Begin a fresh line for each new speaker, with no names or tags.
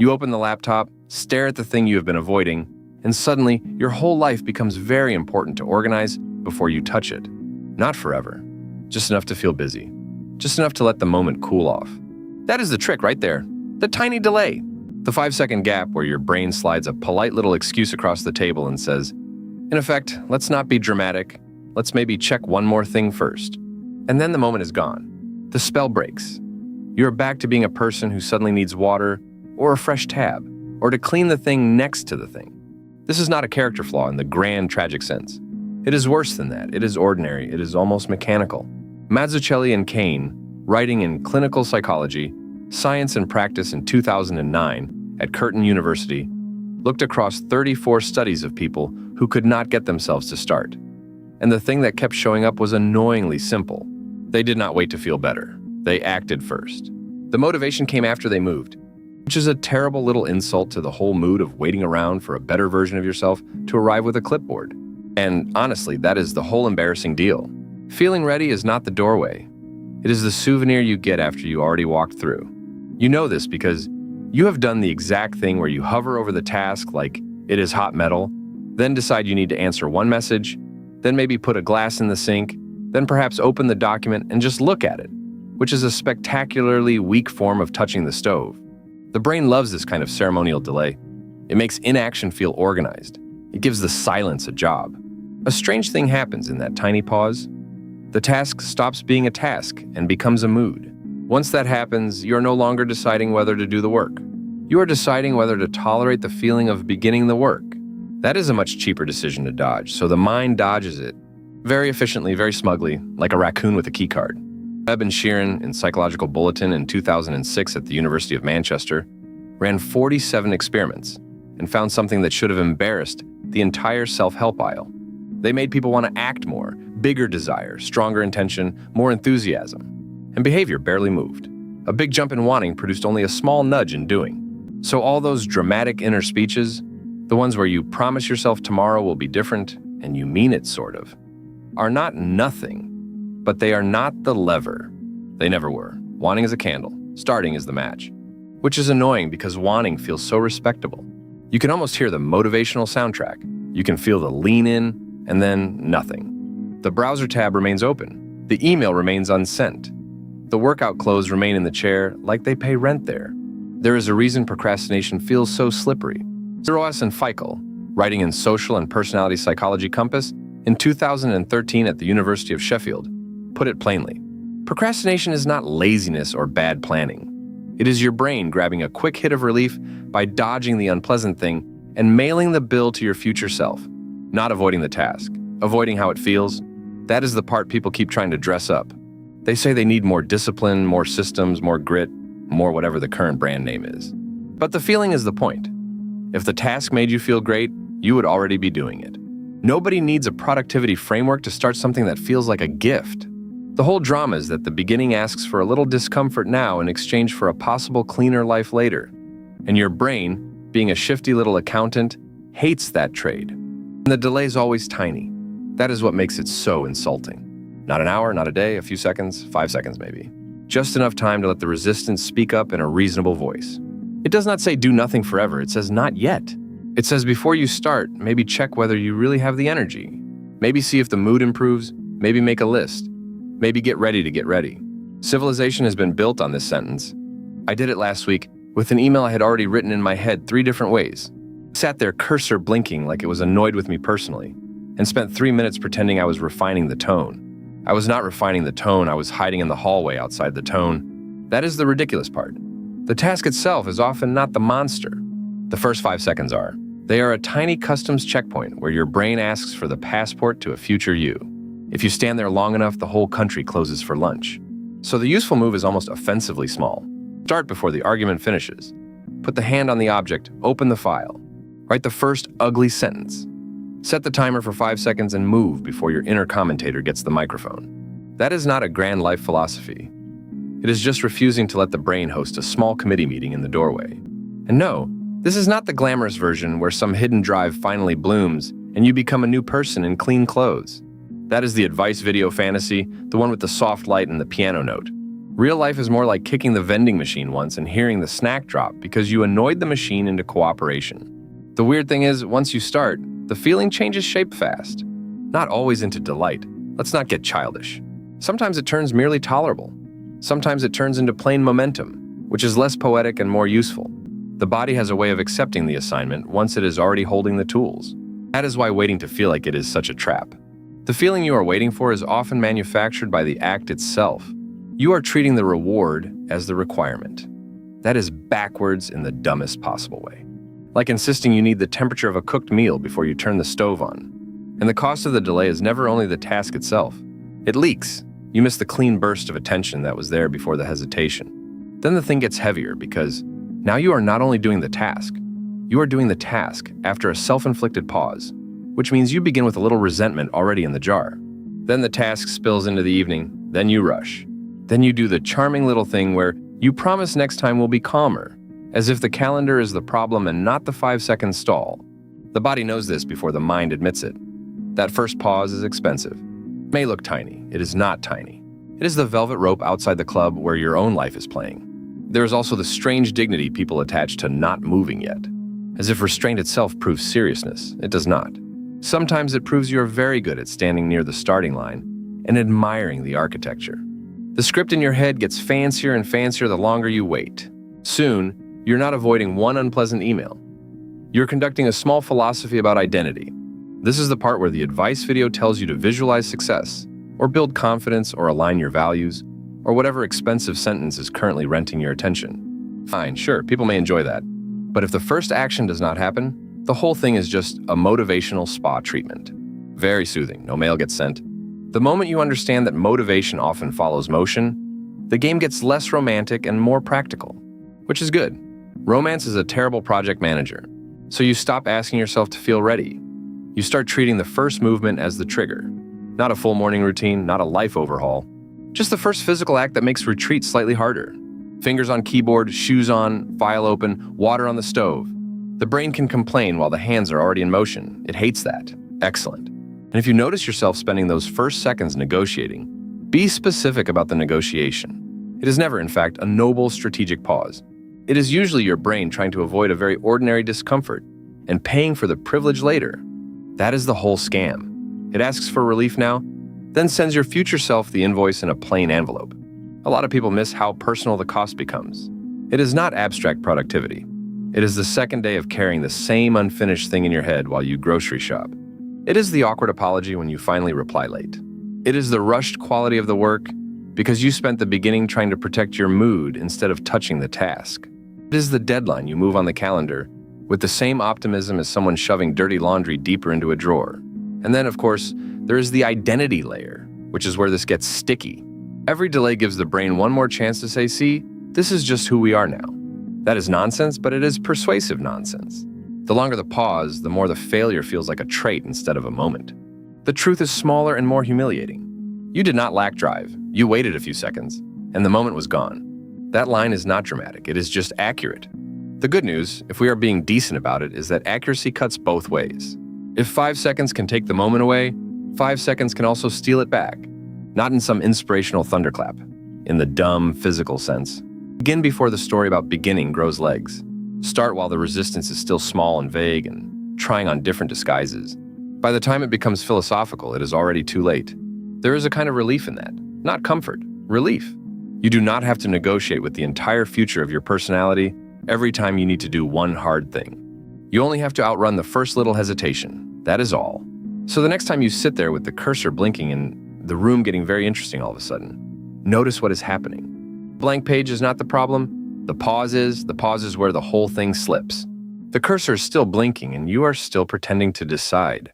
You open the laptop, stare at the thing you have been avoiding, and suddenly your whole life becomes very important to organize before you touch it. Not forever, just enough to feel busy, just enough to let the moment cool off. That is the trick right there, the tiny delay, the 5-second gap where your brain slides a polite little excuse across the table and says, in effect, let's not be dramatic, let's maybe check one more thing first. And then the moment is gone. The spell breaks. You're back to being a person who suddenly needs water, or a fresh tab, or to clean the thing next to the thing. This is not a character flaw in the grand tragic sense. It is worse than that. It is ordinary. It is almost mechanical. Mazzucchelli and Kane, writing in Clinical Psychology, Science and Practice in 2009 at Curtin University, looked across 34 studies of people who could not get themselves to start. And the thing that kept showing up was annoyingly simple. They did not wait to feel better. They acted first. The motivation came after they moved, which is a terrible little insult to the whole mood of waiting around for a better version of yourself to arrive with a clipboard. And honestly, that is the whole embarrassing deal. Feeling ready is not the doorway. It is the souvenir you get after you already walked through. You know this because you have done the exact thing where you hover over the task like it is hot metal, then decide you need to answer one message, then maybe put a glass in the sink, then perhaps open the document and just look at it, which is a spectacularly weak form of touching the stove. The brain loves this kind of ceremonial delay. It makes inaction feel organized. It gives the silence a job. A strange thing happens in that tiny pause. The task stops being a task and becomes a mood. Once that happens, you're no longer deciding whether to do the work. You are deciding whether to tolerate the feeling of beginning the work. That is a much cheaper decision to dodge, so the mind dodges it very efficiently, very smugly, like a raccoon with a keycard. Webb and Sheeran in Psychological Bulletin in 2006 at the University of Manchester ran 47 experiments and found something that should have embarrassed the entire self-help aisle. They made people want to act more, bigger desire, stronger intention, more enthusiasm. And behavior barely moved. A big jump in wanting produced only a small nudge in doing. So all those dramatic inner speeches, the ones where you promise yourself tomorrow will be different, and you mean it sort of, are not nothing, but they are not the lever. They never were. Wanting is a candle. Starting is the match. Which is annoying because wanting feels so respectable. You can almost hear the motivational soundtrack. You can feel the lean in, and then nothing. The browser tab remains open. The email remains unsent. The workout clothes remain in the chair like they pay rent there. There is a reason procrastination feels so slippery. Zeroas and Feichel, writing in Social and Personality Psychology Compass in 2013 at the University of Sheffield, put it plainly. Procrastination is not laziness or bad planning. It is your brain grabbing a quick hit of relief by dodging the unpleasant thing and mailing the bill to your future self. Not avoiding the task, avoiding how it feels. That is the part people keep trying to dress up. They say they need more discipline, more systems, more grit, more whatever the current brand name is. But the feeling is the point. If the task made you feel great, you would already be doing it. Nobody needs a productivity framework to start something that feels like a gift. The whole drama is that the beginning asks for a little discomfort now in exchange for a possible cleaner life later. And your brain, being a shifty little accountant, hates that trade. And the delay's always tiny. That is what makes it so insulting. Not an hour, not a day, a few seconds, 5 seconds maybe. Just enough time to let the resistance speak up in a reasonable voice. It does not say do nothing forever, it says not yet. It says before you start, maybe check whether you really have the energy. Maybe see if the mood improves, maybe make a list. Maybe get ready to get ready. Civilization has been built on this sentence. I did it last week with an email I had already written in my head 3 different ways. Sat there cursor blinking like it was annoyed with me personally, and spent 3 minutes pretending I was refining the tone. I was not refining the tone, I was hiding in the hallway outside the tone. That is the ridiculous part. The task itself is often not the monster. The first 5 seconds are. They are a tiny customs checkpoint where your brain asks for the passport to a future you. If you stand there long enough, the whole country closes for lunch. So the useful move is almost offensively small. Start before the argument finishes. Put the hand on the object, open the file. Write the first ugly sentence. Set the timer for 5 seconds and move before your inner commentator gets the microphone. That is not a grand life philosophy. It is just refusing to let the brain host a small committee meeting in the doorway. And no, this is not the glamorous version where some hidden drive finally blooms and you become a new person in clean clothes. That is the advice video fantasy, the one with the soft light and the piano note. Real life is more like kicking the vending machine once and hearing the snack drop because you annoyed the machine into cooperation. The weird thing is, once you start, the feeling changes shape fast. Not always into delight. Let's not get childish. Sometimes it turns merely tolerable. Sometimes it turns into plain momentum, which is less poetic and more useful. The body has a way of accepting the assignment once it is already holding the tools. That is why waiting to feel like it is such a trap. The feeling you are waiting for is often manufactured by the act itself. You are treating the reward as the requirement. That is backwards in the dumbest possible way. Like insisting you need the temperature of a cooked meal before you turn the stove on. And the cost of the delay is never only the task itself. It leaks. You miss the clean burst of attention that was there before the hesitation. Then the thing gets heavier because now you are not only doing the task, you are doing the task after a self-inflicted pause, which means you begin with a little resentment already in the jar. Then the task spills into the evening, then you rush. Then you do the charming little thing where you promise next time will be calmer, as if the calendar is the problem and not the 5-second stall. The body knows this before the mind admits it. That first pause is expensive. It may look tiny. It is not tiny. It is the velvet rope outside the club where your own life is playing. There is also the strange dignity people attach to not moving yet, as if restraint itself proves seriousness. It does not. Sometimes it proves you are very good at standing near the starting line and admiring the architecture. The script in your head gets fancier and fancier the longer you wait. Soon, you're not avoiding one unpleasant email. You're conducting a small philosophy about identity. This is the part where the advice video tells you to visualize success, or build confidence, or align your values, or whatever expensive sentence is currently renting your attention. Fine, sure, people may enjoy that. But if the first action does not happen, the whole thing is just a motivational spa treatment. Very soothing, no mail gets sent. The moment you understand that motivation often follows motion, the game gets less romantic and more practical, which is good. Romance is a terrible project manager, so you stop asking yourself to feel ready. You start treating the first movement as the trigger. Not a full morning routine, not a life overhaul. Just the first physical act that makes retreat slightly harder. Fingers on keyboard, shoes on, file open, water on the stove. The brain can complain while the hands are already in motion. It hates that. Excellent. And if you notice yourself spending those first seconds negotiating, be specific about the negotiation. It is never, in fact, a noble strategic pause. It is usually your brain trying to avoid a very ordinary discomfort and paying for the privilege later. That is the whole scam. It asks for relief now, then sends your future self the invoice in a plain envelope. A lot of people miss how personal the cost becomes. It is not abstract productivity. It is the second day of carrying the same unfinished thing in your head while you grocery shop. It is the awkward apology when you finally reply late. It is the rushed quality of the work because you spent the beginning trying to protect your mood instead of touching the task. It is the deadline you move on the calendar with the same optimism as someone shoving dirty laundry deeper into a drawer. And then, of course, there is the identity layer, which is where this gets sticky. Every delay gives the brain one more chance to say, see, this is just who we are now. That is nonsense, but it is persuasive nonsense. The longer the pause, the more the failure feels like a trait instead of a moment. The truth is smaller and more humiliating. You did not lack drive. You waited a few seconds, and the moment was gone. That line is not dramatic. It is just accurate. The good news, if we are being decent about it, is that accuracy cuts both ways. If 5 seconds can take the moment away, 5 seconds can also steal it back. Not in some inspirational thunderclap, in the dumb, physical sense. Begin before the story about beginning grows legs. Start while the resistance is still small and vague and trying on different disguises. By the time it becomes philosophical, it is already too late. There is a kind of relief in that. Not comfort, relief. You do not have to negotiate with the entire future of your personality every time you need to do one hard thing. You only have to outrun the first little hesitation. That is all. So the next time you sit there with the cursor blinking and the room getting very interesting all of a sudden, notice what is happening. Blank page is not the problem. The pause is where the whole thing slips. The cursor is still blinking and you are still pretending to decide.